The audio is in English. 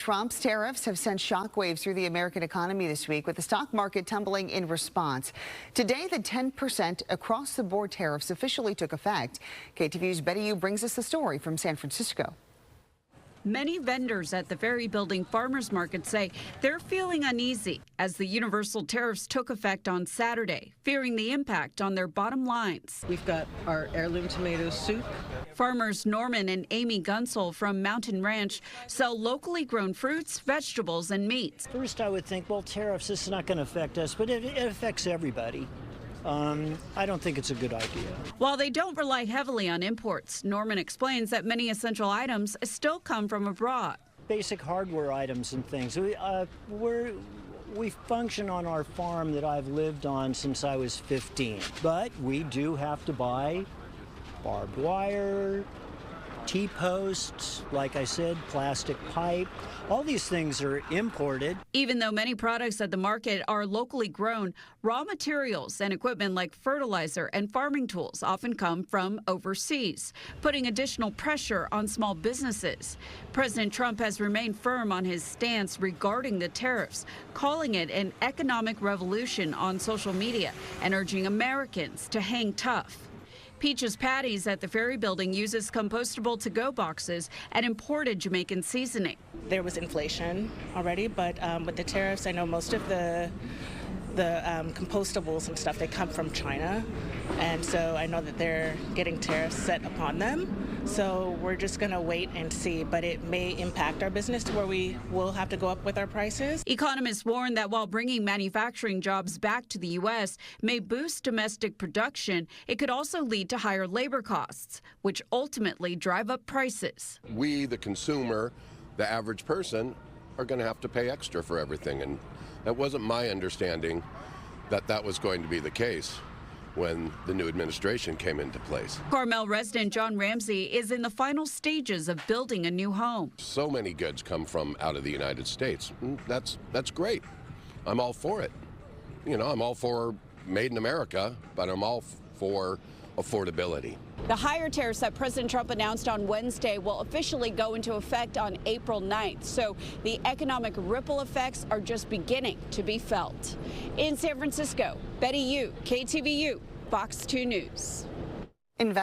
Trump's tariffs have sent shockwaves through the American economy this week, with the stock market tumbling in response. Today, the 10% across-the-board tariffs officially took effect. KTVU's Betty Yu brings us the story from San Francisco. Many vendors at the Ferry Building Farmers Market say they're feeling uneasy as the universal tariffs took effect on Saturday, fearing the impact on their bottom lines. We've got our heirloom tomato soup. Farmers Norman and Amy Gunsel from Mountain Ranch sell locally grown fruits, vegetables, and meats. First, I would think, well, tariffs, this is not going to affect us, but it affects everybody. I don't think it's a good idea. While they don't rely heavily on imports, Norman explains that many essential items still come from abroad. Basic hardware items and things. We function on our farm that I've lived on since I was 15, but we do have to buy barbed wire, T-posts, like I said, plastic pipe. All these things are imported. Even though many products at the market are locally grown, raw materials and equipment like fertilizer and farming tools often come from overseas, putting additional pressure on small businesses. President Trump has remained firm on his stance regarding the tariffs, calling it an economic revolution on social media and urging Americans to hang tough. Peaches Patties at the Ferry Building uses compostable to-go boxes and imported Jamaican seasoning. There was inflation already, but with the tariffs, I know most of the compostables and stuff, they come from China, and so I know that they're getting tariffs set upon them. So we're just going to wait and see, but it may impact our business to where we will have to go up with our prices. Economists warn that while bringing manufacturing jobs back to the U.S. may boost domestic production, it could also lead to higher labor costs, which ultimately drive up prices. We, the consumer, the average person, are going to have to pay extra for everything, and that wasn't my understanding that that was going to be the case when the new administration came into place. Carmel resident John Ramsey is in the final stages of building a new home. So many goods come from out of the United States. That's great. I'm all for it. You know, I'm all for made in America, but I'm all for affordability. The higher tariffs that President Trump announced on Wednesday will officially go into effect on April 9th. So the economic ripple effects are just beginning to be felt. In San Francisco, Betty Yu, KTVU, Fox 2 News.